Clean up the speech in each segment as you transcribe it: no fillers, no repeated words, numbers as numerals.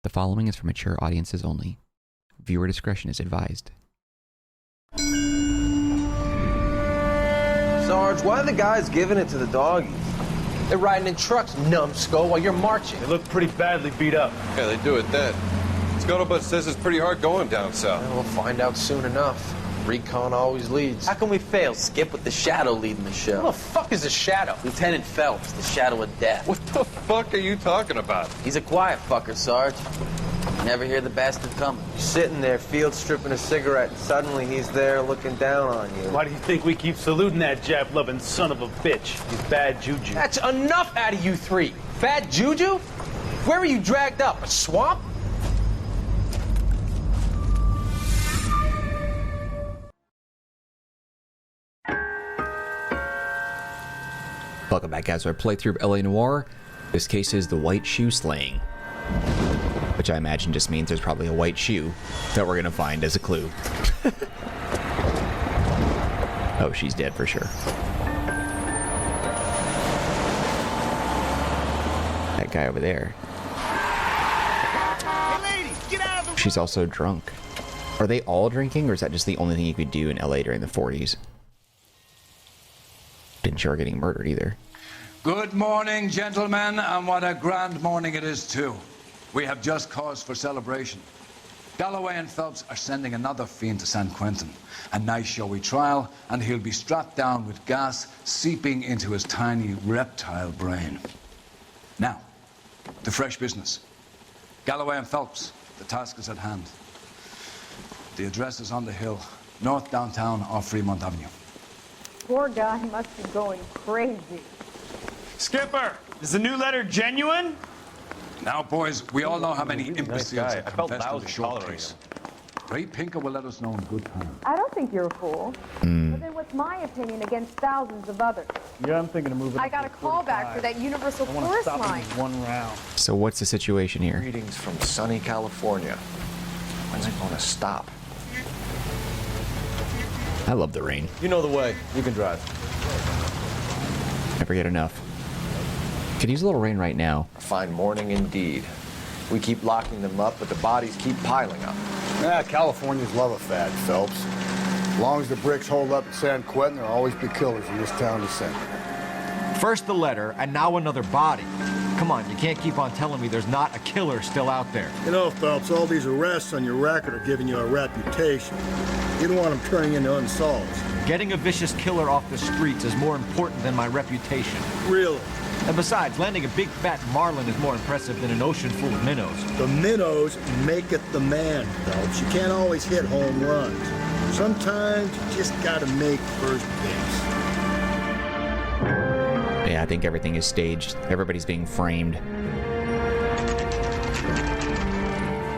The following is for mature audiences only. Viewer discretion is advised. Sarge, why are the guys giving it to the doggies? They're riding in trucks, numbskull, while you're marching. They look pretty badly beat up. Yeah, they do it then. Scuttlebutt says it's pretty hard going down south. We'll find out soon enough. Recon always leads. How can we fail? Skip with the Shadow leading the show. Who the fuck is a Shadow? Lieutenant Phelps, the Shadow of Death. What the fuck are you talking about? He's a quiet fucker, Sarge. Never hear the bastard coming. You're sitting there, field stripping a cigarette, and suddenly he's there looking down on you. Why do you think we keep saluting that Jap-loving son of a bitch? He's bad juju. That's enough out of you three. Bad juju? Where were you dragged up? A swamp? Welcome back, guys, to our playthrough of LA Noire. This case is the white shoe slaying, which I imagine just means there's probably a white shoe that we're gonna find as a clue. Oh, she's dead for sure. That guy over there. Hey, ladies, get out of the way. She's also drunk. Are they all drinking, or is that just the only thing you could do in LA during the 40s? Didn't show her getting murdered either. Good morning, gentlemen, and what a grand morning it is, too. We have just cause for celebration. Galloway and Phelps are sending another fiend to San Quentin. A nice showy trial, and he'll be strapped down with gas seeping into his tiny reptile brain. Now, to fresh business. Galloway and Phelps, the task is at hand. The address is on the hill, north downtown off Fremont Avenue. Poor guy must be going crazy. Skipper, is the new letter genuine? Now, boys, we all know how many imbeciles guy. have I felt confessed to lousy the short tolerating case. Ray Pinker will let us know in good time. I don't think you're a fool. But then what's my opinion against thousands of others? Yeah, I'm thinking of moving. I got a call back for that universal I want to chorus stop line. in one round. So what's the situation here? Greetings from sunny California. When's it going to stop? I love the rain. You know the way. You can drive. Never get enough. Could use a little rain right now. A fine morning indeed. We keep locking them up, but the bodies keep piling up. Yeah, Californians love a fad, Phelps. As long as the bricks hold up at San Quentin, there'll always be killers in this town to send. First the letter, and now another body. Come on, you can't keep on telling me there's not a killer still out there. You know, Phelps, all these arrests on your record are giving you a reputation. You don't want them turning into unsolved. Getting a vicious killer off the streets is more important than my reputation. Really? And besides, landing a big fat marlin is more impressive than an ocean full of minnows. The minnows make it the man, Phelps. You can't always hit home runs. Sometimes you just gotta make first base. Yeah, I think everything is staged. Everybody's being framed.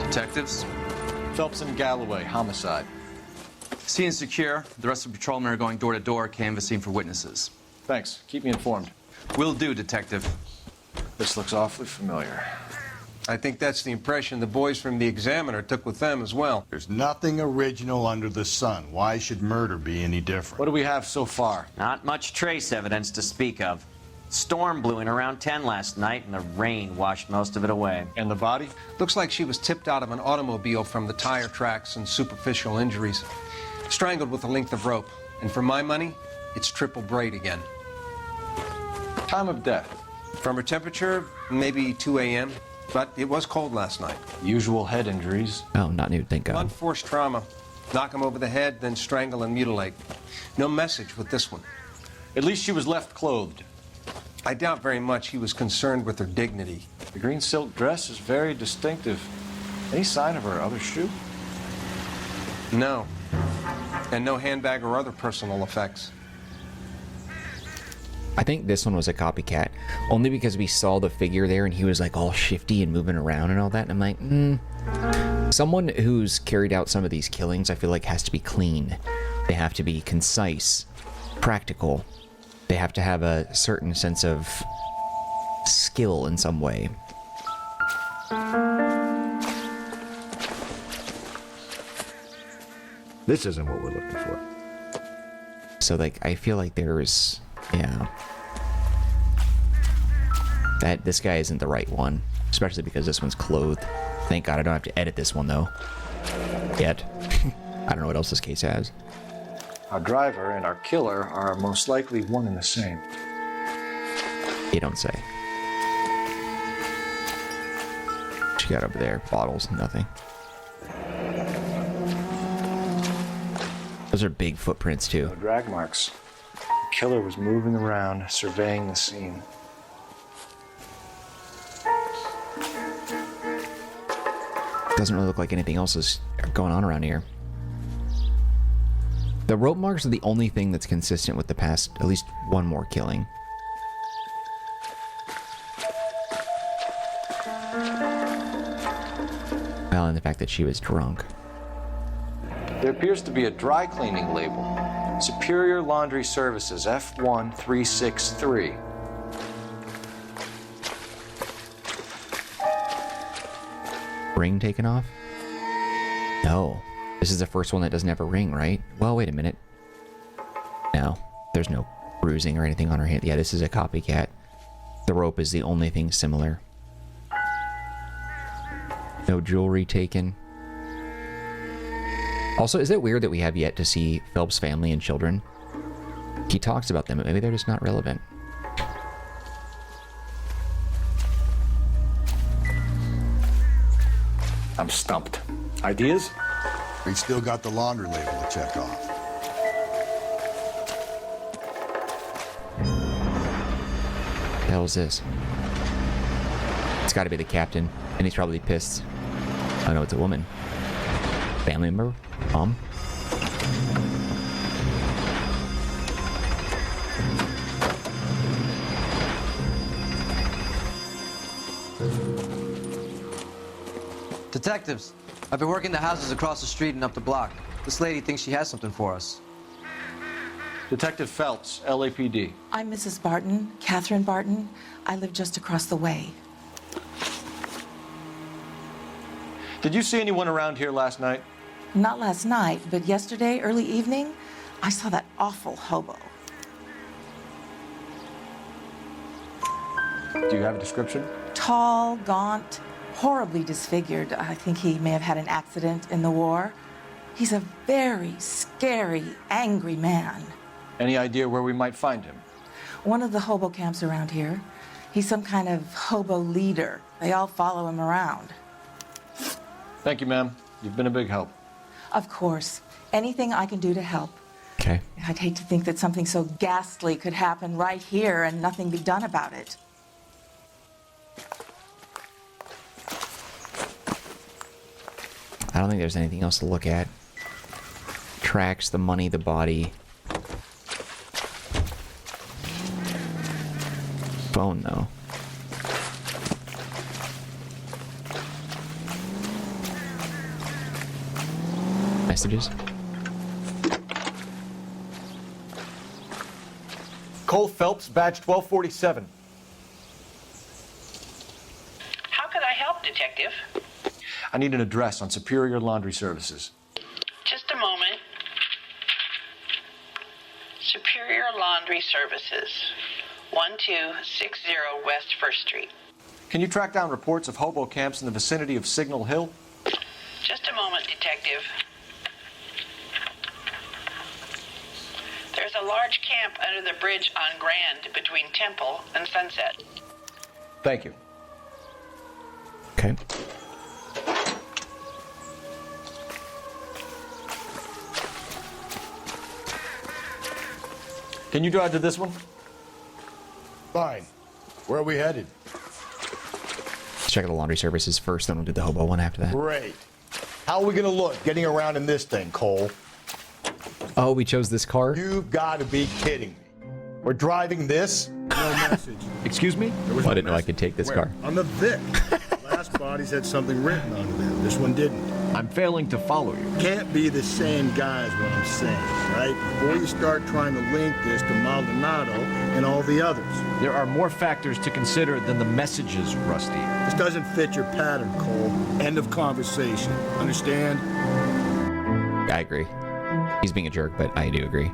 Detectives? Phelps and Galloway, homicide. Scene is secure. The rest of the patrolmen are going door to door, canvassing for witnesses. Thanks. Keep me informed. Will do, Detective. This looks awfully familiar. I think that's the impression the boys from the Examiner took with them as well. There's nothing original under the sun. Why should murder be any different? What do we have so far? Not much trace evidence to speak of. Storm blew in around 10 last night, and the rain washed most of it away. And the body? Looks like she was tipped out of an automobile from the tire tracks and superficial injuries. Strangled with a length of rope. And for my money, it's triple braid again. Time of death? From her temperature, maybe 2 a.m., but it was cold last night. Usual head injuries. Oh, not new, thank God. Blunt force trauma. Knock him over the head, then strangle and mutilate. No message with this one. At least she was left clothed. I doubt very much he was concerned with her dignity. The green silk dress is very distinctive. Any sign of her other shoe? No. And no handbag or other personal effects. I think this one was a copycat, only because we saw the figure there and he was like all shifty and moving around and all that, and I'm like, someone who's carried out some of these killings, I feel like has to be clean. They have to be concise, practical. They have to have a certain sense of skill in some way. This isn't what we're looking for. So, like, I feel like there's, yeah. This guy isn't the right one, especially because this one's clothed. Thank God I don't have to edit this one, though. Yet. I don't know what else this case has. Our driver and our killer are most likely one and the same. You don't say. What you got over there? Bottles, nothing. Those are big footprints, too. No drag marks. The killer was moving around, surveying the scene. Doesn't really look like anything else is going on around here. The rope marks are the only thing that's consistent with the past, at least one more killing. Well, and the fact that she was drunk. There appears to be a dry cleaning label. Superior Laundry Services, F1363. Ring taken off? No. This is the first one that doesn't have a ring, right? Well, wait a minute. No. There's no bruising or anything on her hand. Yeah, this is a copycat. The rope is the only thing similar. No jewelry taken. Also, is it weird that we have yet to see Phelps' family and children? He talks about them, but maybe they're just not relevant. I'm stumped. Ideas? We still got the laundry label to check off. What the hell is this? It's got to be the captain, and he's probably pissed. Oh no, it's a woman. Family member? Mom? Detectives, I've been working the houses across the street and up the block. This lady thinks she has something for us. Detective Phelps, LAPD. I'm Mrs. Barton, Catherine Barton. I live just across the way. Did you see anyone around here last night? Not last night, but yesterday, early evening, I saw that awful hobo. Do you have a description? Tall, gaunt, horribly disfigured. I think he may have had an accident in the war. He's a very scary, angry man. Any idea where we might find him? One of the hobo camps around here. He's some kind of hobo leader. They all follow him around. Thank you, ma'am. You've been a big help. Of course. Anything I can do to help. Okay. I'd hate to think that something so ghastly could happen right here and nothing be done about it. I don't think there's anything else to look at. Tracks, the money, the body. Phone, though. Messages. Cole Phelps, badge 1247. How could I help, Detective? I need an address on Superior Laundry Services. Just a moment. Superior Laundry Services, 1260 West 1st Street. Can you track down reports of hobo camps in the vicinity of Signal Hill? Just a moment, Detective. There's a large camp under the bridge on Grand between Temple and Sunset. Thank you. Okay. Can you drive to this one? Fine. Where are we headed? Let's check out the laundry services first, then we'll do the hobo one after that. Great. How are we gonna look getting around in this thing, Cole? Oh, we chose this car? You've got to be kidding me. We're driving this? No message. Excuse me? I didn't know I could take this car. On the Vic. Last bodies had something written on them. This one didn't. I'm failing to follow you. Can't be the same guy is what I'm saying, right? Before you start trying to link this to Maldonado and all the others. There are more factors to consider than the messages, Rusty. This doesn't fit your pattern, Cole. End of conversation. Understand? I agree. He's being a jerk, but I do agree.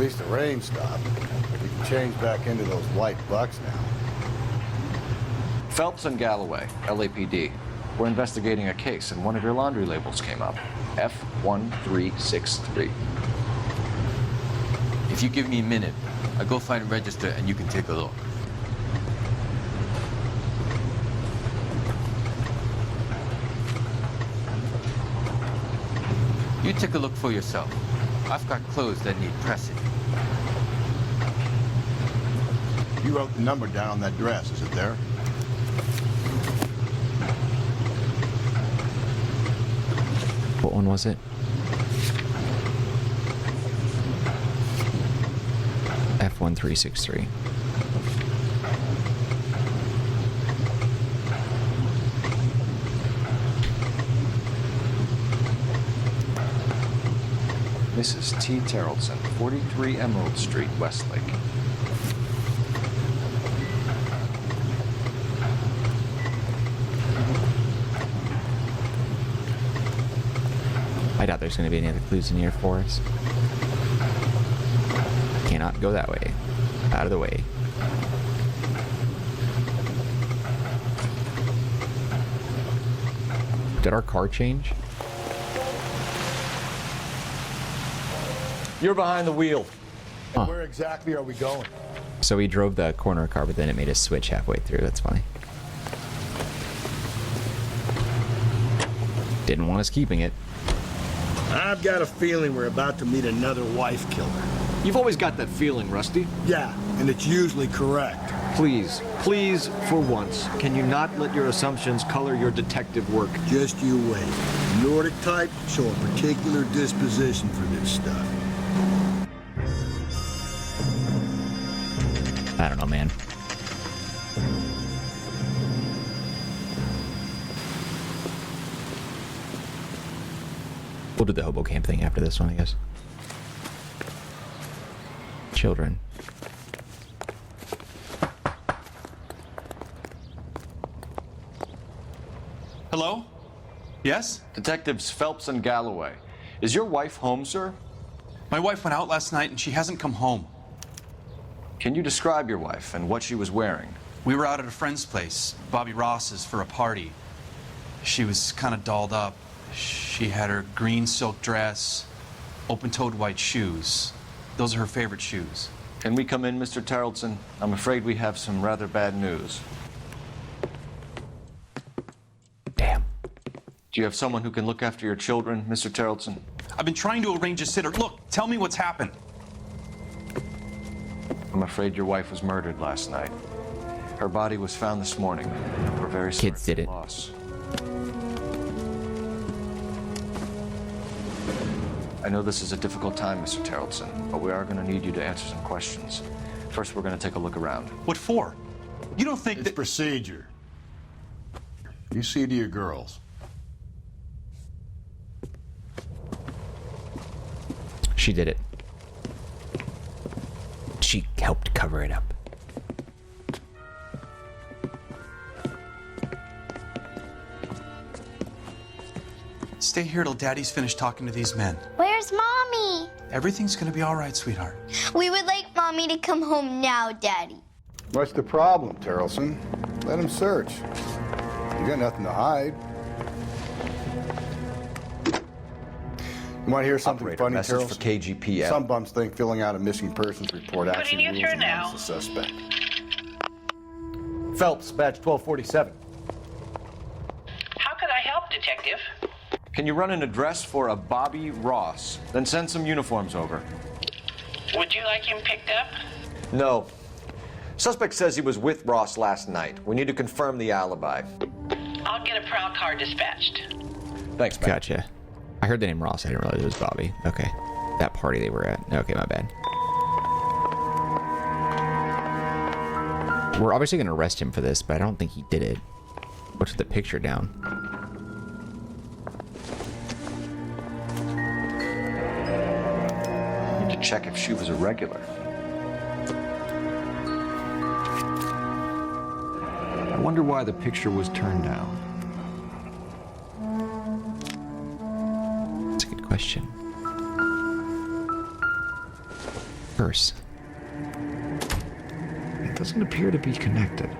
least the rain stopped. We can change back into those white bucks now. Phelps and Galloway, LAPD. We're investigating a case, and one of your laundry labels came up. F1363. If you give me a minute, I'll go find a register and you can take a look. You take a look for yourself. I've got clothes that need pressing. You wrote the number down on that dress. Is it there? What one was it? F1363. Mrs. T. Terrellson, 43 Emerald Street, Westlake. I doubt there's going to be any other clues in here for us. Cannot go that way. Out of the way. Did our car change? You're behind the wheel. Huh. Where exactly are we going? So we drove the corner car, but then it made us switch halfway through. That's funny. Didn't want us keeping it. I've got a feeling we're about to meet another wife killer. You've always got that feeling, Rusty. Yeah, and it's usually correct. Please, please, for once, can you not let your assumptions color your detective work? Just you wait. Nordic type show a particular disposition for this stuff. I don't know, man. We'll do the hobo camp thing after this one, I guess. Children. Hello? Yes? Detectives Phelps and Galloway. Is your wife home, sir? My wife went out last night and she hasn't come home. Can you describe your wife and what she was wearing? We were out at a friend's place, Bobby Ross's, for a party. She was kind of dolled up. She had her green silk dress, open-toed white shoes. Those are her favorite shoes. Can we come in, Mr. Tarleton? I'm afraid we have some rather bad news. Damn. Do you have someone who can look after your children, Mr. Tarleton? I've been trying to arrange a sitter. Look, tell me what's happened. I'm afraid your wife was murdered last night. Her body was found this morning. We're very sorry Kids did it. Loss. I know this is a difficult time, Mr. Tarleton, but we are going to need you to answer some questions. First, we're going to take a look around. What for? You don't think It's that... procedure. You see to your girls. She did it. She helped cover it up. Stay here till Daddy's finished talking to these men. Where's Mommy? Everything's gonna be all right, sweetheart. We would like Mommy to come home now, Daddy. What's the problem, Tarleton? Let him search. You got nothing to hide. You want to hear something Operator, funny, message Tarleton? for KGPL. Some bums think filling out a missing persons report Putting actually you rules through them now. out as a suspect. Phelps, badge 1247. How could I help, Detective? Can you run an address for a Bobby Ross? Then send some uniforms over. Would you like him picked up? No. Suspect says he was with Ross last night. We need to confirm the alibi. I'll get a prowl car dispatched. Thanks, Pat. Gotcha. I heard the name Ross. I didn't realize it was Bobby. Okay. That party they were at. Okay, my bad. We're obviously going to arrest him for this, but I don't think he did it. What's the picture down? Need to check if she was a regular. I wonder why the picture was turned down. That's a good question. curse? It doesn't appear to be connected.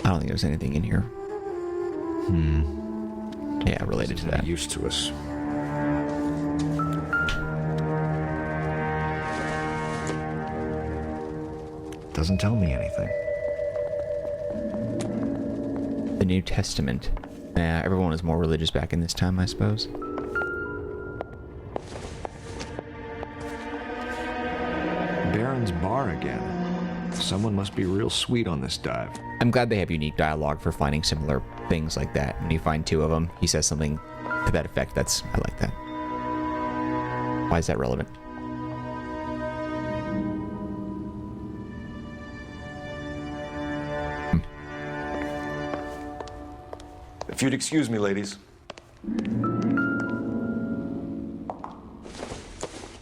I don't think there's anything in here. Yeah, related to that. Used to us. Doesn't tell me anything. The New Testament. Yeah, everyone was more religious back in this time, I suppose. Baron's bar again. Someone must be real sweet on this dive. I'm glad they have unique dialogue for finding similar things like that. When you find two of them, he says something to that effect. I like that. Why is that relevant? If you'd excuse me, ladies.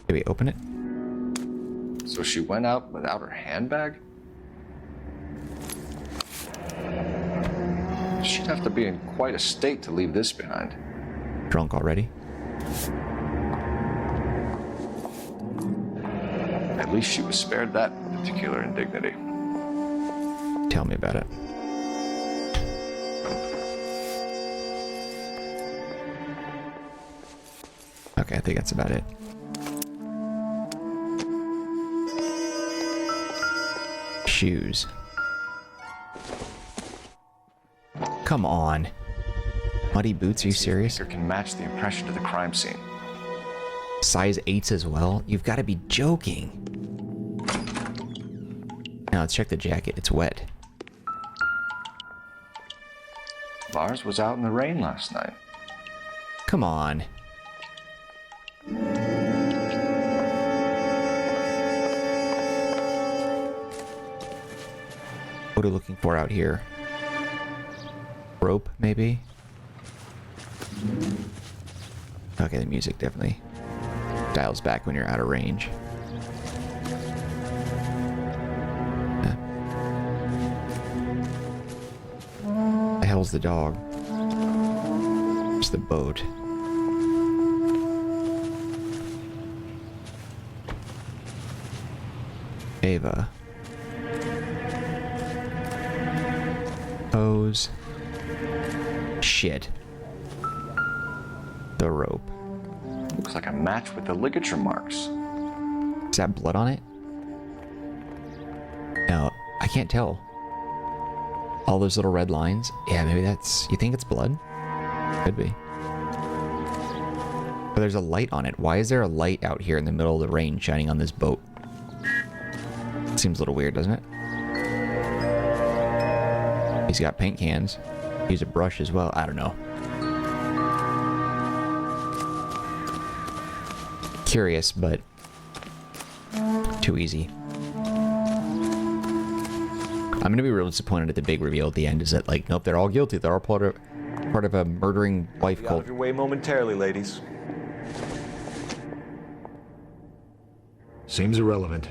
Did we open it? So she went out without her handbag? She'd have to be in quite a state to leave this behind. Drunk already? At least she was spared that particular indignity. Tell me about it. Okay, I think that's about it. Shoes. Come on. Muddy boots, are you serious? Can match the impression to the crime scene. Size 8s as well? You've got to be joking. Now let's check the jacket. It's wet. Lars was out in the rain last night. Come on. What are we looking for out here? Rope, maybe? Okay, the music definitely dials back when you're out of range. The hell's the dog? It's the boat. Ava. Hose. Shit. The rope. Looks like a match with the ligature marks. Is that blood on it? No, I can't tell. All those little red lines? Yeah, maybe that's... You think it's blood? Could be. But there's a light on it. Why is there a light out here in the middle of the rain shining on this boat? Seems a little weird, doesn't it? He's got paint cans. Use a brush as well. I don't know. Curious, but too easy. I'm gonna be real disappointed at the big reveal at the end. Is that like, nope, they're all guilty. They're all part of a murdering wife Out cult. of your way momentarily, ladies. Seems irrelevant.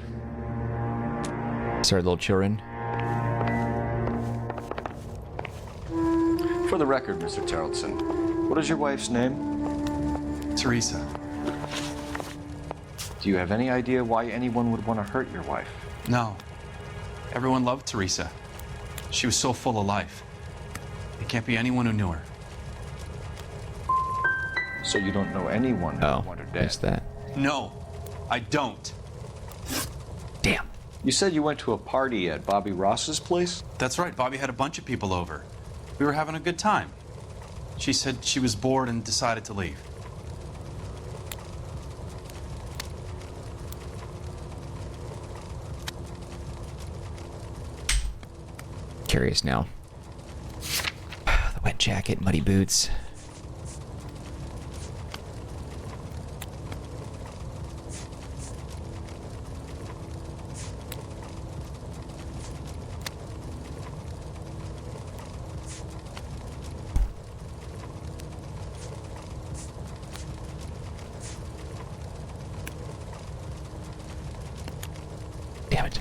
Sorry, little children. For the record, Mr. Tarleton, what is your wife's name? Teresa. Do you have any idea why anyone would want to hurt your wife? No. Everyone loved Teresa. She was so full of life. It can't be anyone who knew her. So you don't know anyone who would want her dead? Missed that. No, I don't. Damn. You said you went to a party at Bobby Ross's place? That's right. Bobby had a bunch of people over. We were having a good time. She said she was bored and decided to leave. Curious now. The wet jacket, muddy boots. Damn it.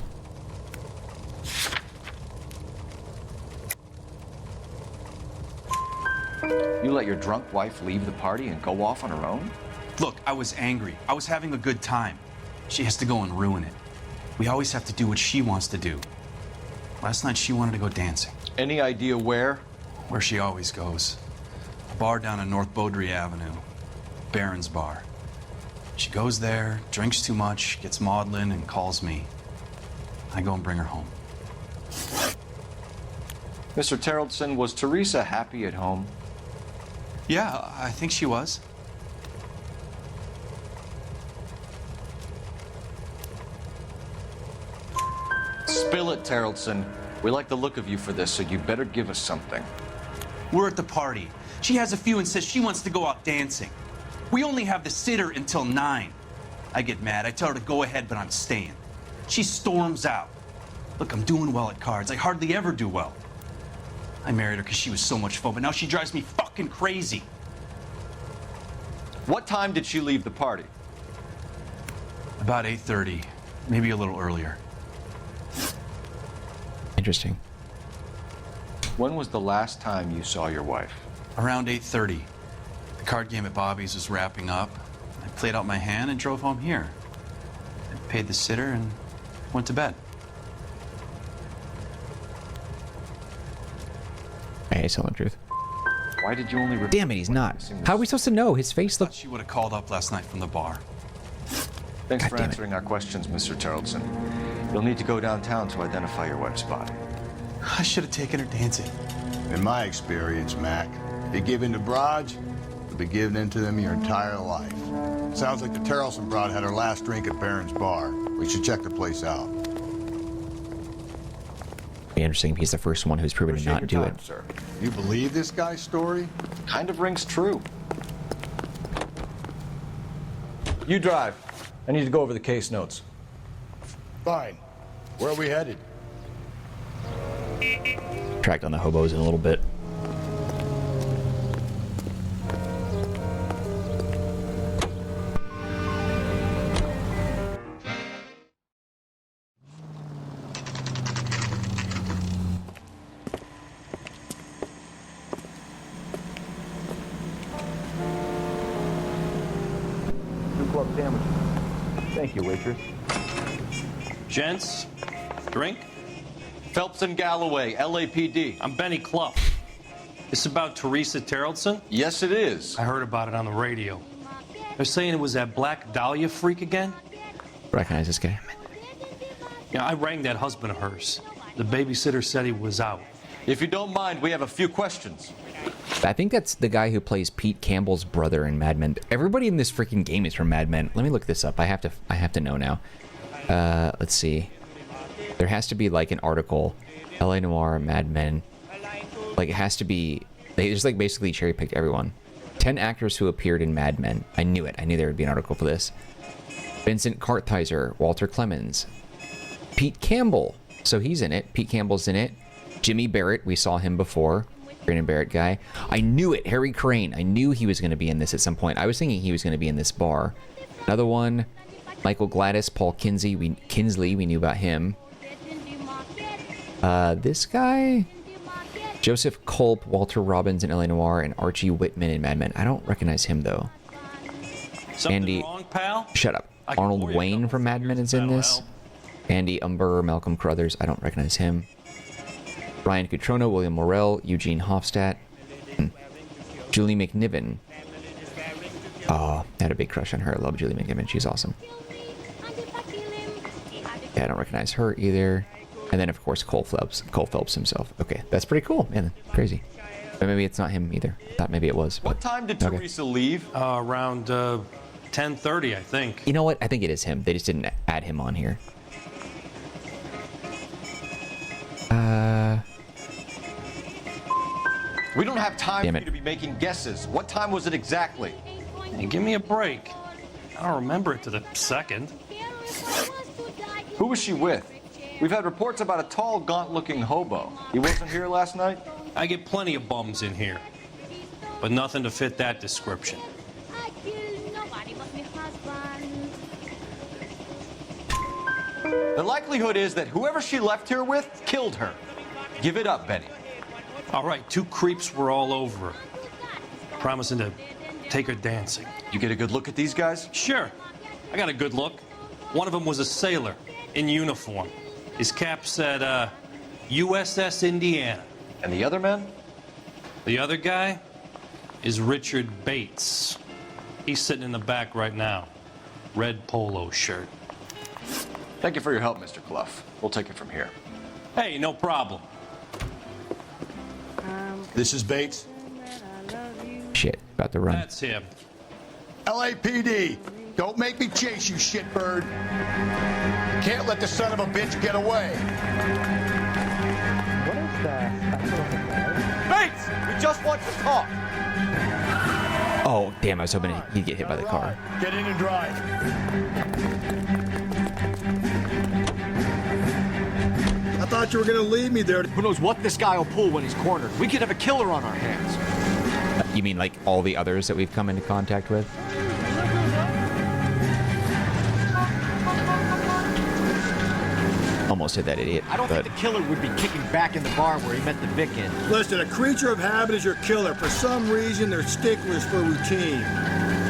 You let your drunk wife leave the party and go off on her own? Look, I was angry. I was having a good time. She has to go and ruin it. We always have to do what she wants to do. Last night she wanted to go dancing. Any idea where? Where she always goes. A bar down on North Beaudry Avenue. Baron's Bar. She goes there, drinks too much, gets maudlin, and calls me. I go and bring her home. Mr. Terrellson, was Teresa happy at home? Yeah, I think she was. Spill it, Terrellson. We like the look of you for this, so you better give us something. We're at the party. She has a few and says she wants to go out dancing. We only have the sitter until 9. I get mad. I tell her to go ahead, but I'm staying. She storms out. Look, I'm doing well at cards. I hardly ever do well. I married her because she was so much fun, but now she drives me fucking crazy. What time did she leave the party? About 8:30, maybe a little earlier. Interesting. When was the last time you saw your wife? Around 8:30. The card game at Bobby's was wrapping up. I played out my hand and drove home here. I paid the sitter and went to bed. Hey, he's telling the truth. Why did you only... Damn it, he's not. How are we supposed to know? His face looks... She would have called up last night from the bar. Thanks for answering our questions, Mr. Terrellson. You'll need to go downtown to identify your wife's body. I should have taken her dancing. In my experience, Mac, if you give in to broads, you'll be giving in to them your entire life. Sounds like the Terrellson broad had her last drink at Baron's Bar. We should check the place out. Be interesting if he's the first one who's proven to not do it. Sir. You believe this guy's story? Kind of rings true. You drive. I need to go over the case notes. Fine. Where are we headed? Track down the hobos in a little bit. Thank you, waitress. Gents, drink? Phelps and Galloway, LAPD. I'm Benny Clough. This about Teresa Terrellson? Yes, it is. I heard about it on the radio. They're saying it was that Black Dahlia freak again? Recognize this guy. Yeah, I rang that husband of hers. The babysitter said he was out. If you don't mind, we have a few questions. I think that's the guy who plays Pete Campbell's brother in Mad Men. Everybody in this freaking game is from Mad Men. Let me look this up. I have to know now. Let's see. There has to be like an article. LA Noire, Mad Men. Like it has to be. They just like basically cherry picked everyone. 10 actors who appeared in Mad Men. I knew it. I knew there would be an article for this. Vincent Kartheiser, Walter Clemens, Pete Campbell. So he's in it. Pete Campbell's in it. Jimmy Barrett. We saw him before. Brandon Barrett guy. I knew it. Harry Crane. I knew he was going to be in this at some point. I was thinking he was going to be in this bar. Another one. Michael Gladys, Paul Kinsley. We knew about him. This guy. Joseph Culp, Walter Robbins in LA Noire, and Archie Whitman in Mad Men. I don't recognize him though. Something Andy, wrong, pal? Shut up. Arnold Wayne from Mad Men is in this. Andy Umber, Malcolm Carruthers. I don't recognize him. Ryan Cutrono, William Morell, Eugene Hofstadt, Julie McNiven. Oh, I had a big crush on her. I love Julie McNiven. She's awesome. Yeah, I don't recognize her either. And then, of course, Cole Phelps himself. Okay, that's pretty cool, man. Crazy. But maybe it's not him either. I thought maybe it was. What time did Teresa leave? Around 10:30, I think. You know what? I think it is him. They just didn't add him on here. We don't have time Damn for it. you to be making guesses. What time was it exactly? Hey, give me a break. I don't remember it to the second. Who was she with? We've had reports about a tall, gaunt-looking hobo. He wasn't here last night? I get plenty of bums in here, but nothing to fit that description. The likelihood is that whoever she left here with killed her. Give it up, Benny. All right, 2 creeps were all over her. promising to take her dancing. You get a good look at these guys? Sure. I got a good look. One of them was a sailor in uniform. His cap said, USS Indiana. And the other man? The other guy is Richard Bates. He's sitting in the back right now. Red polo shirt. Thank you for your help, Mr. Clough. We'll take it from here. Hey, no problem. This is Bates. Shit, about to run. That's him. LAPD, don't make me chase you, shitbird. You can't let the son of a bitch get away. What is that? Bates! We just want to talk! Oh, damn, I was hoping he'd get hit by the car. Get in and drive. I thought you were gonna leave me there. Who knows what this guy will pull when he's cornered? We could have a killer on our hands. You mean like all the others that we've come into contact with? Almost hit that idiot. I don't think the killer would be kicking back in the bar where he met the Vic in. Listen, a creature of habit is your killer. For some reason, they're sticklers for routine.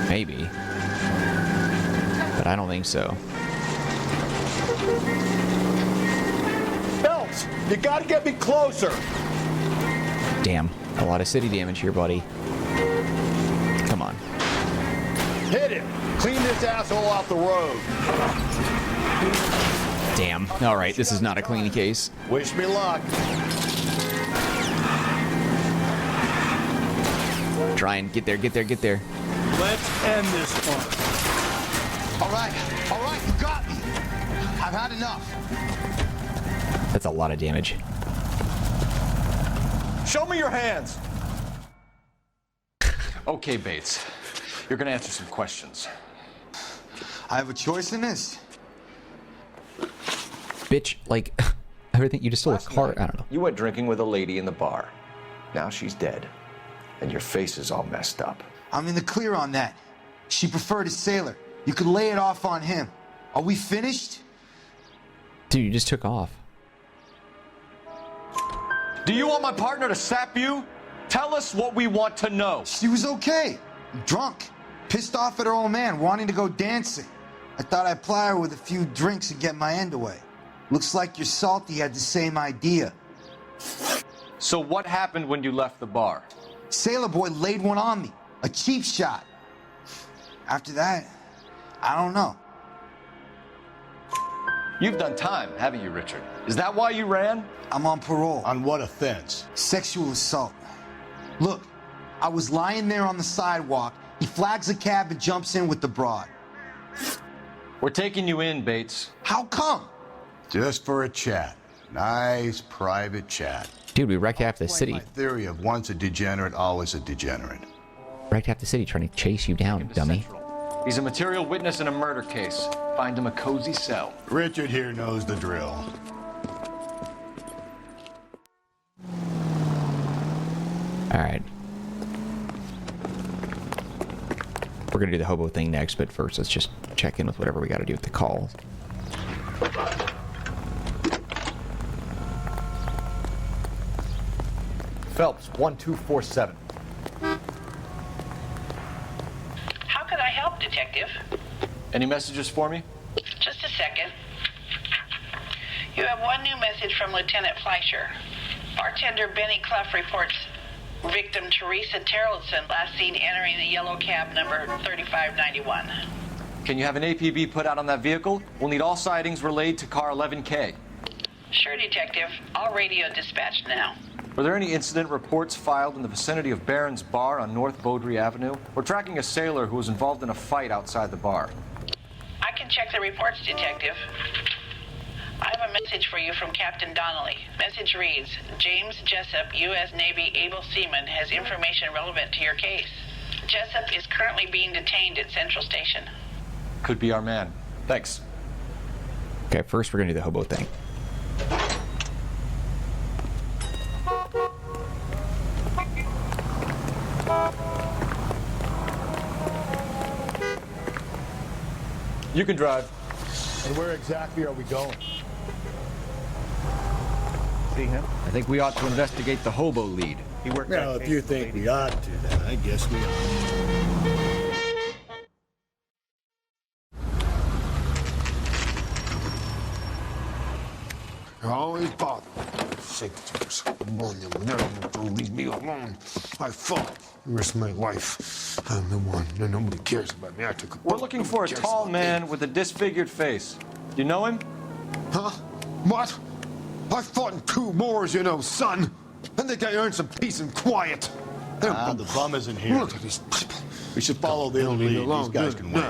Maybe. But I don't think so. Phelps, you gotta get me closer. Damn, a lot of city damage here, buddy. Come on. Hit him. Clean this asshole off the road. Damn. All right, this is not a clean case. Wish me luck. Try and get there, get there, get there. Let's end this one. All right, you got me. I've had enough. That's a lot of damage. Show me your hands! Okay, Bates. You're gonna answer some questions. I have a choice in this. Bitch, like, everything, you just stole a car, I don't know. You went drinking with a lady in the bar. Now she's dead. And your face is all messed up. I'm in the clear on that. She preferred a sailor. You could lay it off on him. Are we finished? Dude, you just took off. Do you want my partner to sap you? Tell us what we want to know. She was okay. Drunk. Pissed off at her old man, wanting to go dancing. I thought I'd ply her with a few drinks and get my end away. Looks like your Salty had the same idea. So what happened when you left the bar? Sailor boy laid one on me. A cheap shot. After that, I don't know. You've done time, haven't you, Richard? Is that why you ran? I'm on parole. On what offense? Sexual assault. Look, I was lying there on the sidewalk. He flags a cab and jumps in with the broad. We're taking you in, Bates. How come? Just for a chat. Nice private chat. Dude, we wrecked half the city. My theory of once a degenerate, always a degenerate. Wrecked half the city trying to chase you down, dummy. He's a material witness in a murder case. Find him a cozy cell. Richard here knows the drill. All right. We're gonna do the hobo thing next, but first let's just check in with whatever we gotta do with the call. Phelps, 1247. How could I help, Detective? Any messages for me? Just a second. You have one new message from Lieutenant Fleischer. Bartender Benny Clough reports victim Teresa Terrellson last seen entering the yellow cab number 3591. Can you have an APB put out on that vehicle? We'll need all sightings relayed to car 11K. Sure, Detective. All radio dispatched now. Were there any incident reports filed in the vicinity of Barron's Bar on North Beaudry Avenue? We're tracking a sailor who was involved in a fight outside the bar. I can check the reports, Detective. I have a message for you from Captain Donnelly. Message reads, James Jessup, U.S. Navy able seaman, has information relevant to your case. Jessup is currently being detained at Central Station. Could be our man. Thanks. Okay, first we're gonna do the hobo thing. You can drive. And where exactly are we going? See him? I think we ought to investigate the hobo lead. He worked Well, if you think we ought to, then I guess we ought. You're always bothering me. Signatures. Don't leave me alone. I fought the rest of my life. I'm the one. Nobody cares about me. I took a We're looking for a tall man with a disfigured face. Do you know him? Huh? What? I fought in 2 wars, you know, son. I think I earned some peace and quiet. The bum isn't here. Look at these people. We should follow the lead. These guys can wait.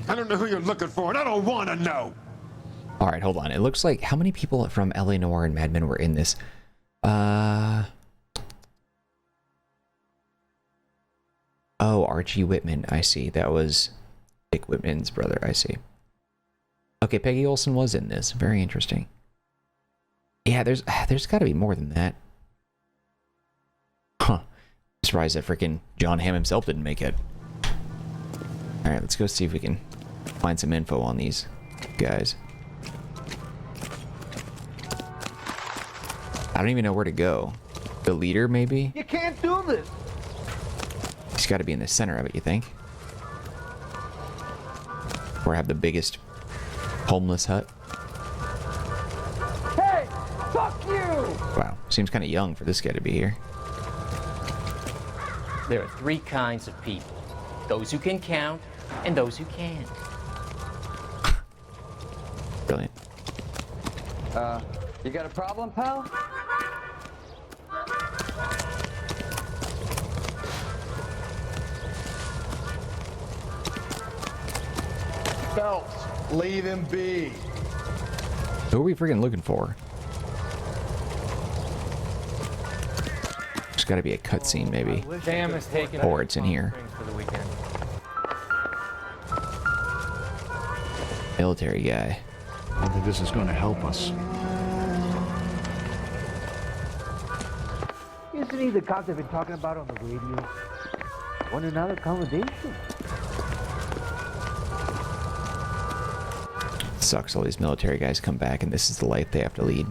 I don't know who you're looking for, and I don't want to know. All right, hold on. It looks like how many people from LA Noire and Mad Men were in this? Oh, Archie Whitman. I see. That was Dick Whitman's brother. I see. Okay, Peggy Olson was in this. Very interesting. Yeah, there's got to be more than that. Huh. I'm surprised that freaking John Hamm himself didn't make it. All right, let's go see if we can find some info on these guys. I don't even know where to go. The leader, maybe? You can't do this. He's got to be in the center of it, you think? Or have the biggest homeless hut? Hey, fuck you! Wow, seems kind of young for this guy to be here. There are 3 kinds of people. Those who can count and those who can't. Brilliant. You got a problem, pal? Phelps, leave him be. Who are we freaking looking for? There's got to be a cutscene, maybe. Sam is taking Or it's in here. for the weekend. Military guy. I don't think this is going to help us. Isn't he the cop they've been talking about on the radio? Want another accommodation? Sucks all these military guys come back and this is the life they have to lead.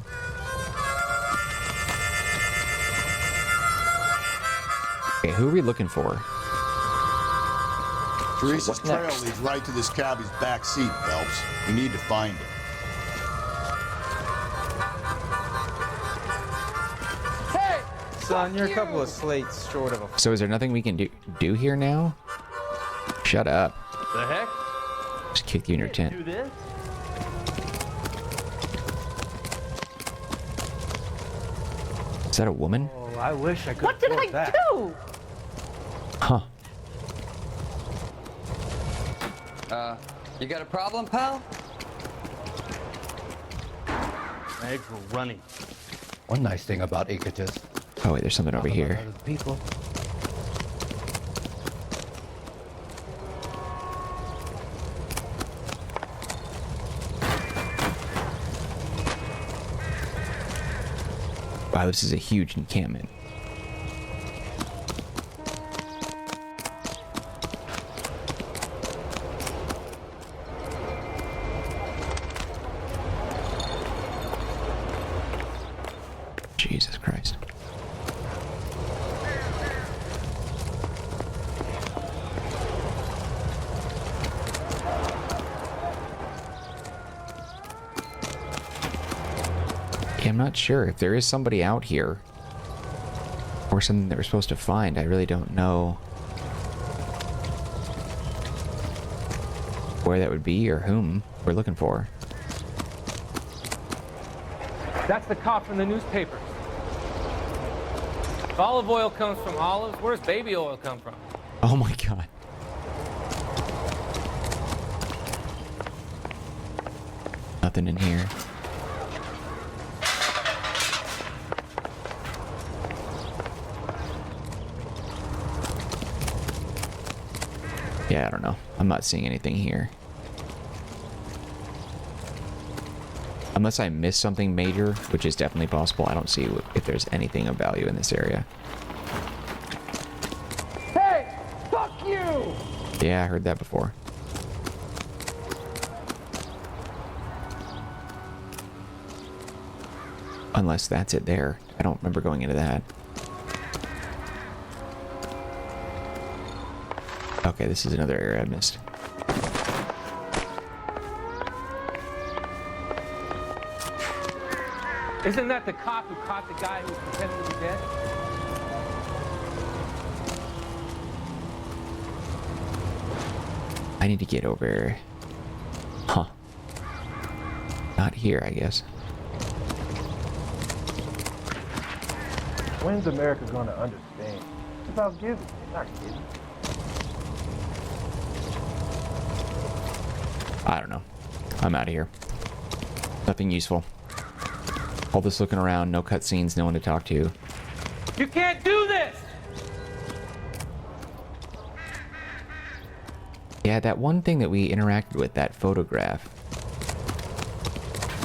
Okay, who are we looking for? Teresa's trail leads right to this cabbie's back seat, Phelps. We need to find it. Hey! Son, you're a couple of slates short of a... So is there nothing we can do here now? Shut up. The heck? Just kick you in your tent. Do this? Is that a woman? Oh, I wish I could. What did I do? Huh. You got a problem, pal? Eggs were running. One nice thing about Icatus. Oh wait, there's something over here. People. Wow, this is a huge encampment. Jesus Christ. Yeah, I'm not sure if there is somebody out here or something that we're supposed to find. I really don't know where that would be or whom we're looking for. That's the cop from the newspapers. If olive oil comes from olives, where does baby oil come from? Oh my god. Nothing in here. Yeah, I don't know. I'm not seeing anything here. Unless I missed something major, which is definitely possible, I don't see if there's anything of value in this area. Hey, fuck you! Yeah, I heard that before. Unless that's it there. I don't remember going into that. Okay, this is another area I missed. Isn't that the cop who caught the guy who was pretending to be dead? I need to get over... Huh. Not here, I guess. When's America gonna understand? It's about giving, not getting. I don't know. I'm out of here. Nothing useful. All this looking around, no cutscenes, no one to talk to. You can't do this! Yeah, that one thing that we interacted with, that photograph.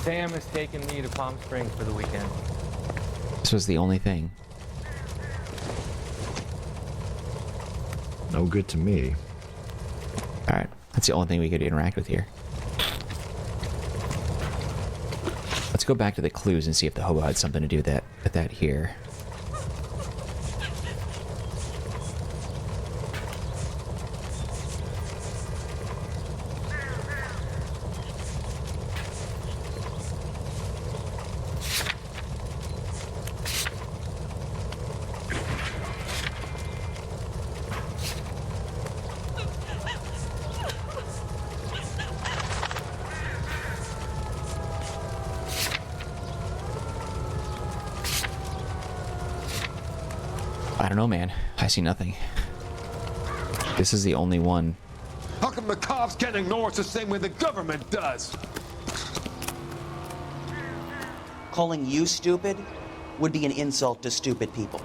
Sam has taken me to Palm Springs for the weekend. This was the only thing. No good to me. Alright, that's the only thing we could interact with here. Let's go back to the clues and see if the hobo had something to do with that here. I don't know, man. I see nothing. This is the only one. How come the cops can't ignore us the same way the government does? Calling you stupid would be an insult to stupid people.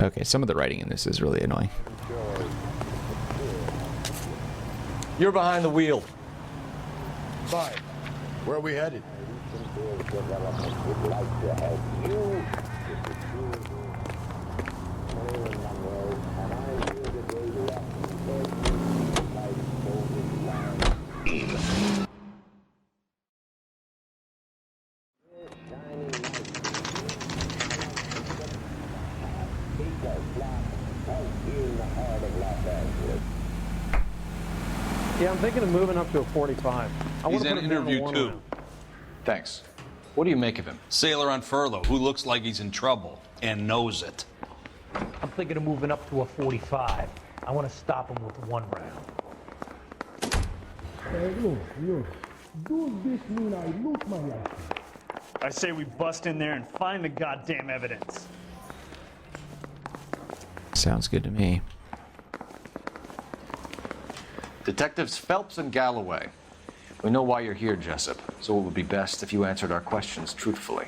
Okay, some of the writing in this is really annoying. You're behind the wheel. Fine. Where are we headed? Yeah, I'm thinking of moving up to a 45. He's in interview too. Thanks. What do you make of him? Sailor on furlough who looks like he's in trouble and knows it. I'm thinking of moving up to a 45. I want to stop him with one round. Hey, look. Does this mean I lose my license? I say we bust in there and find the goddamn evidence. Sounds good to me. Detectives Phelps and Galloway. We know why you're here, Jessup, so it would be best if you answered our questions truthfully.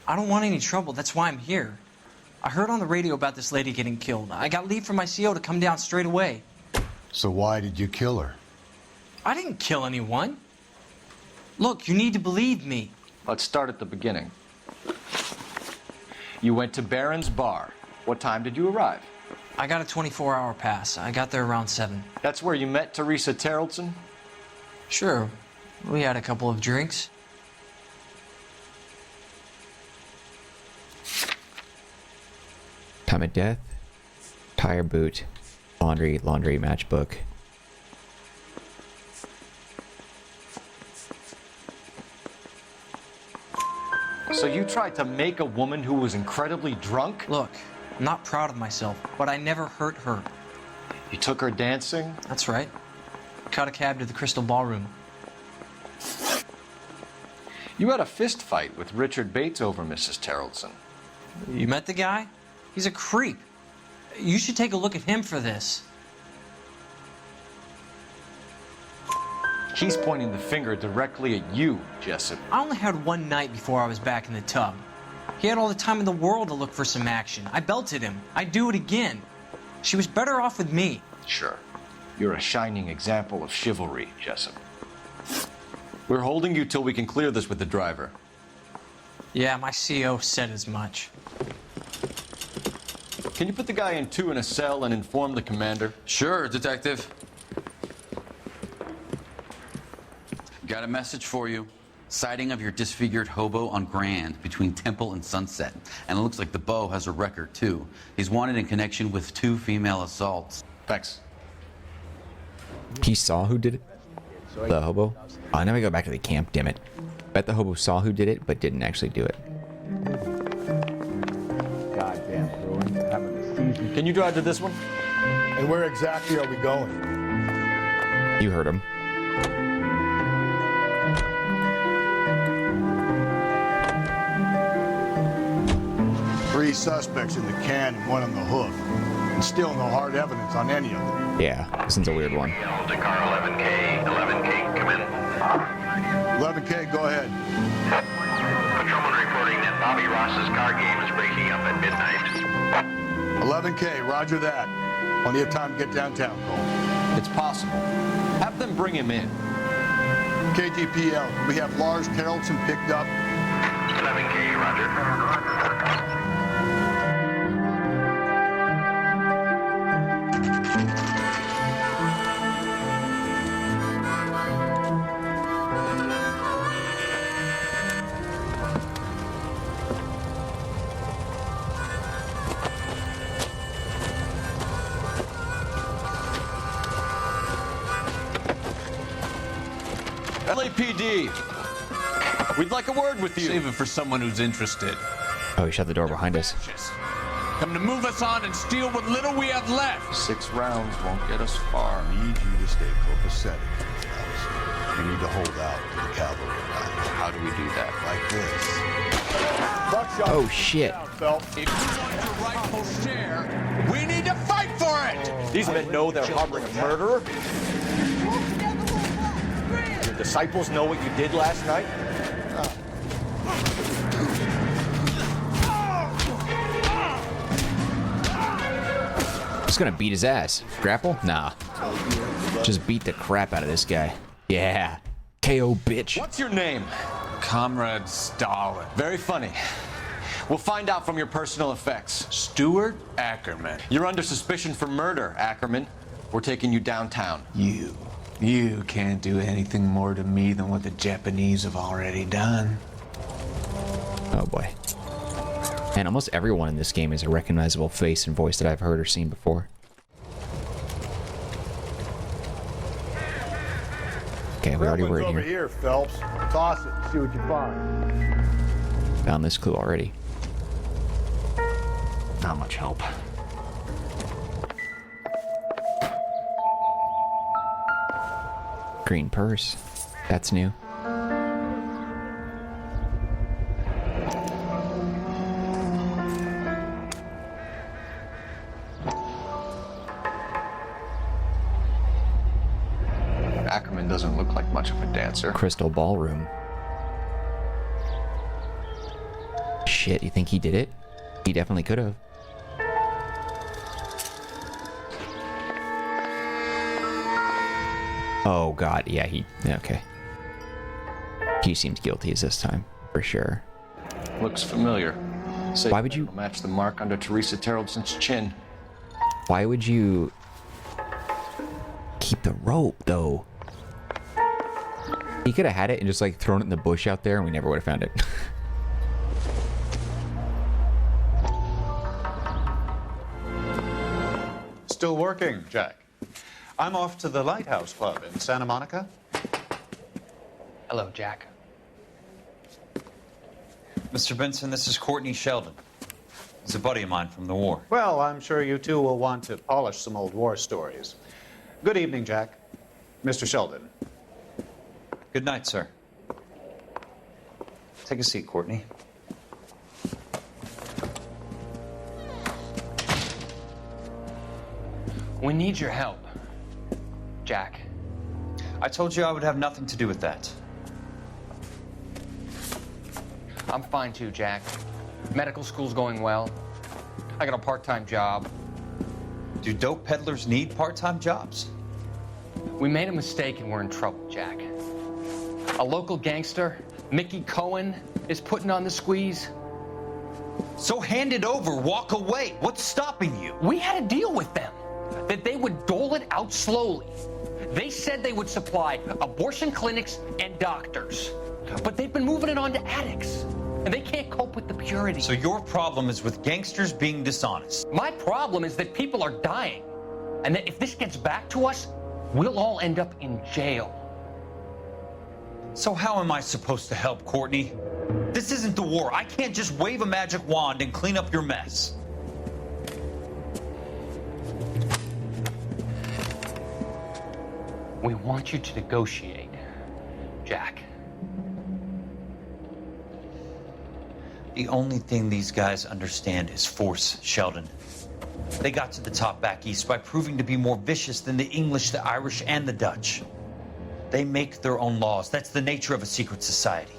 I don't want any trouble. That's why I'm here. I heard on the radio about this lady getting killed. I got leave from my CO to come down straight away. So why did you kill her? I didn't kill anyone. Look, you need to believe me. Let's start at the beginning. You went to Barron's Bar. What time did you arrive? I got a 24-hour pass. I got there around 7. That's where you met Teresa Terrelson? Sure. We had a couple of drinks. Time of death, tire boot, laundry matchbook. So you tried to make a woman who was incredibly drunk? Look, I'm not proud of myself, but I never hurt her. You took her dancing? That's right. Caught a cab to the Crystal Ballroom. You had a fist fight with Richard Bates over Mrs. Terrelson. You met the guy? He's a creep. You should take a look at him for this. He's pointing the finger directly at you, Jessup. I only had one night before I was back in the tub. He had all the time in the world to look for some action. I belted him. I'd do it again. She was better off with me. Sure. You're a shining example of chivalry, Jessup. We're holding you till we can clear this with the driver. Yeah, my CO said as much. Can you put the guy in 2 in a cell and inform the commander? Sure, Detective. Got a message for you. Sighting of your disfigured hobo on Grand between Temple and Sunset. And it looks like the Beau has a record, too. He's wanted in connection with 2 female assaults. Thanks. He saw who did it? The hobo? Oh, now we go back to the camp, damn it. Bet the hobo saw who did it, but didn't actually do it. Goddamn, Bruin. Having a season. Can you drive to this one? And where exactly are we going? You heard him. Three suspects in the can and one on the hook. And still no hard evidence on any of them. Yeah, this one's a weird one. To car 11K. 11K, come in. 11K, go ahead. Patrolman reporting that Bobby Ross's car game is breaking up at midnight. 11K, roger that. Plenty of time to get downtown, Cole. It's possible. Have them bring him in. KGPL, we have Lars Carrollton picked up. 11K, roger. LAPD. We'd like a word with you. Save it for someone who's interested. Oh, he shut the door behind us. Come to move us on and steal what little we have left. 6 rounds won't get us far. I need you to stay copacetic, fellas. You need to hold out till the cavalry arrive. How do we do that? Like this. Buckshot. Oh, shit. If you want your rightful share, we need to fight for it! These men know they're harboring a murderer? Your disciples know what you did last night? Just gonna beat his ass. Grapple? Nah. Just beat the crap out of this guy. Yeah. KO, bitch. What's your name? Comrade Stalin. Very funny. We'll find out from your personal effects. Stuart Ackerman. You're under suspicion for murder, Ackerman. We're taking you downtown. You can't do anything more to me than what the Japanese have already done. Oh boy. Man, almost everyone in this game is a recognizable face and voice that I've heard or seen before. Okay, we already were in over here. here, Phelps. Toss it, see what you find. Found this clue already. Not much help. Green purse. That's new. Ackerman doesn't look like much of a dancer. Crystal ballroom. Shit, you think he did it? He definitely could have. Oh god, yeah, okay. He seems guilty as this time, for sure. Looks familiar. Say, why would you match the mark under Teresa Terrelson's chin? Why would you keep the rope, though? He could have had it and just like thrown it in the bush out there and we never would have found it. Still working, Jack. I'm off to the Lighthouse Club in Santa Monica. Hello, Jack. Mr. Benson, this is Courtney Sheldon. He's a buddy of mine from the war. Well, I'm sure you two will want to polish some old war stories. Good evening, Jack. Mr. Sheldon. Good night, sir. Take a seat, Courtney. We need your help, Jack. I told you I would have nothing to do with that. I'm fine too, Jack. Medical school's going well. I got a part-time job. Do dope peddlers need part-time jobs? We made a mistake and we're in trouble, Jack. A local gangster, Mickey Cohen, is putting on the squeeze. So hand it over, walk away. What's stopping you? We had a deal with them that they would dole it out slowly. They said they would supply abortion clinics and doctors. But they've been moving it on to addicts. And they can't cope with the purity. So your problem is with gangsters being dishonest. My problem is that people are dying. And that if this gets back to us, we'll all end up in jail. So how am I supposed to help, Courtney? This isn't the war. I can't just wave a magic wand and clean up your mess. We want you to negotiate, Jack. The only thing these guys understand is force, Sheldon. They got to the top back east by proving to be more vicious than the English, the Irish, and the Dutch. They make their own laws. That's the nature of a secret society.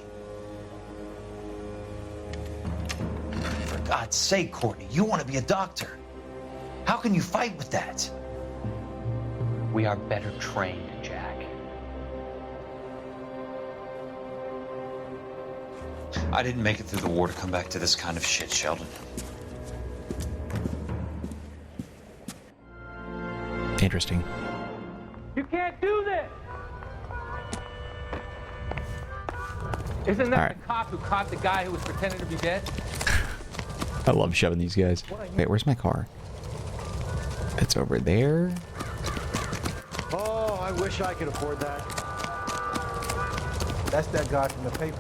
For God's sake, Courtney, you want to be a doctor. How can you fight with that? We are better trained, Jack. I didn't make it through the war to come back to this kind of shit, Sheldon. Interesting. You can't do this! Isn't that the cop who caught the guy who was pretending to be dead? I love shoving these guys. Wait, where's my car? It's over there. Oh, I wish I could afford that. That's that guy from the paper.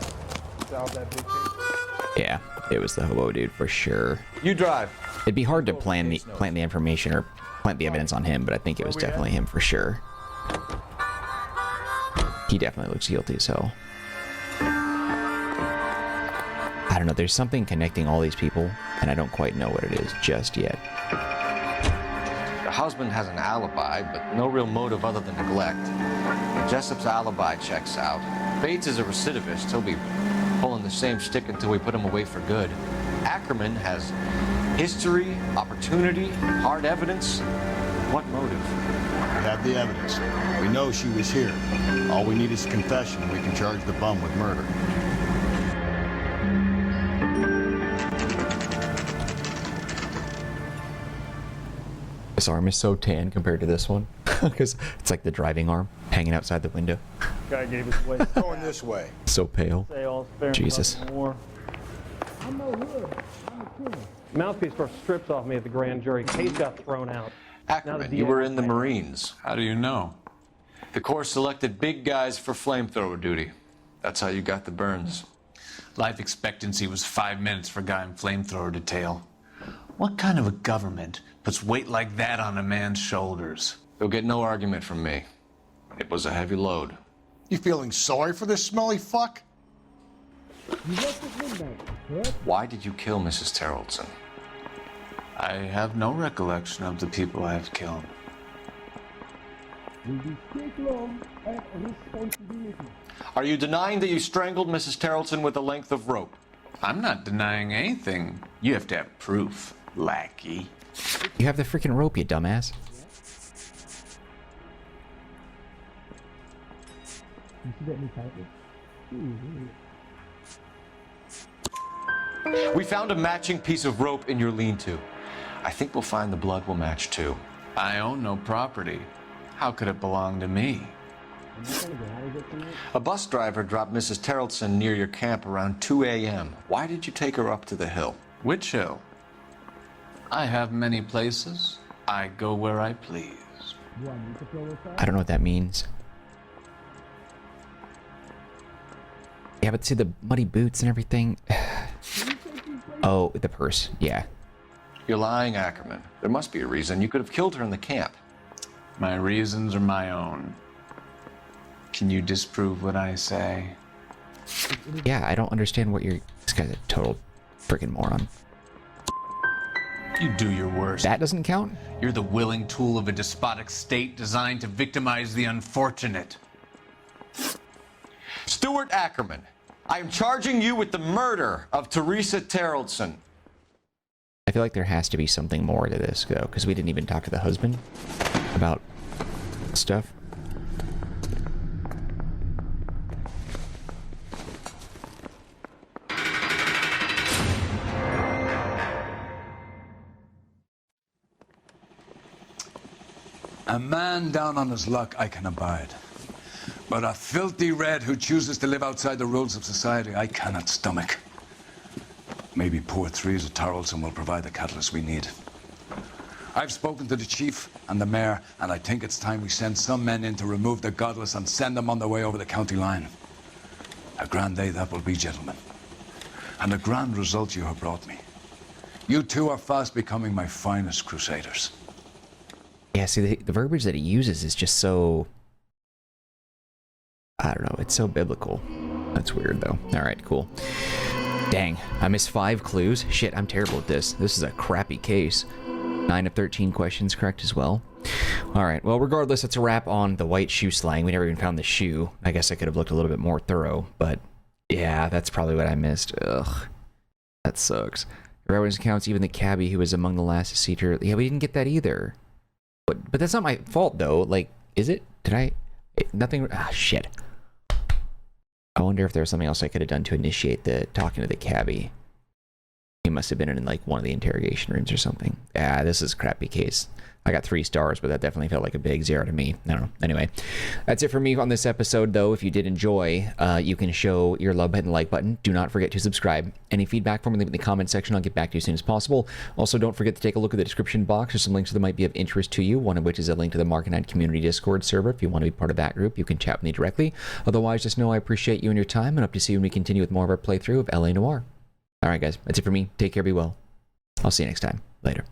Solved that big case. Yeah, it was the hobo dude for sure. You drive. It'd be hard to plant the information or plant the evidence on him, but I think it was definitely him for sure. He definitely looks guilty as hell. I don't know, there's something connecting all these people, and I don't quite know what it is just yet. The husband has an alibi, but no real motive other than neglect. Jessup's alibi checks out. Bates is a recidivist. He'll be pulling the same stick until we put him away for good. Ackerman has history, opportunity, hard evidence. What motive? We have the evidence. We know she was here. All we need is confession, and we can charge the bum with murder. This arm is so tan compared to this one, because it's like the driving arm hanging outside the window. Guy gave us away. Going this way. So pale. Say all's fair in Jesus. fucking war. I'm no hood. I'm a killer. Mouthpiece first strips off me at the grand jury. Case got thrown out. Ackerman, you were in the Marines. How do you know? The Corps selected big guys for flamethrower duty. That's how you got the burns. Life expectancy was 5 minutes for a guy in flamethrower detail. What kind of a government puts weight like that on a man's shoulders? You'll get no argument from me. It was a heavy load. You feeling sorry for this smelly fuck? You left at midnight, correct? Why did you kill Mrs. Terrellson? I have no recollection of the people I have killed. Will you take long at responsibility? Are you denying that you strangled Mrs. Terrellson with a length of rope? I'm not denying anything. You have to have proof, lackey. You have the freaking rope, you dumbass. You see that new title? We found a matching piece of rope in your lean-to. I think we'll find the blood will match too. I own no property. How could it belong to me? A bus driver dropped Mrs. Terrellson near your camp around 2 a.m. Why did you take her up to the hill? Which hill? I have many places. I go where I please. I don't know what that means. Yeah, but see the muddy boots and everything. Oh, the purse. Yeah. You're lying, Ackerman. There must be a reason. You could have killed her in the camp. My reasons are my own. Can you disprove what I say? Yeah, I don't understand what you're... This guy's a total freaking moron. You do your worst. That doesn't count? You're the willing tool of a despotic state designed to victimize the unfortunate. Stuart Ackerman, I am charging you with the murder of Teresa Terrellson. I feel like there has to be something more to this, though, because we didn't even talk to the husband about stuff. A man down on his luck I can abide. But a filthy red who chooses to live outside the rules of society, I cannot stomach. Maybe poor Threes of Tarleton will provide the catalyst we need. I've spoken to the chief and the mayor, and I think it's time we send some men in to remove the godless and send them on their way over the county line. A grand day that will be, gentlemen. And a grand result you have brought me. You two are fast becoming my finest crusaders. Yeah, see, the verbiage that he uses is just so... I don't know, it's so biblical. That's weird, though. Alright, cool. Dang, I missed 5 clues. Shit, I'm terrible at this. This is a crappy case. 9 of 13 questions correct as well. Alright, well, regardless, it's a wrap on the white shoe slang. We never even found the shoe. I guess I could have looked a little bit more thorough, but yeah, that's probably what I missed. Ugh. That sucks. Everyone's accounts, even the cabbie who was among the last to see her. Yeah, we didn't get that either. But that's not my fault, though. Like, is it? Did I? Nothing. Ah, shit. I wonder if there was something else I could have done to initiate the talking to the cabbie. He must have been in, like, one of the interrogation rooms or something. Yeah, this is a crappy case. I got 3 stars, but that definitely felt like a big 0 to me. I don't know. Anyway, that's it for me on this episode, though. If you did enjoy, you can show your love hitting the like button. Do not forget to subscribe. Any feedback for me, leave it in the comment section. I'll get back to you as soon as possible. Also, don't forget to take a look at the description box. There's some links that might be of interest to you, one of which is a link to the Marcanine community Discord server. If you want to be part of that group, you can chat with me directly. Otherwise, just know I appreciate you and your time, and hope to see you when we continue with more of our playthrough of LA Noire. All right, guys, that's it for me. Take care, be well. I'll see you next time. Later.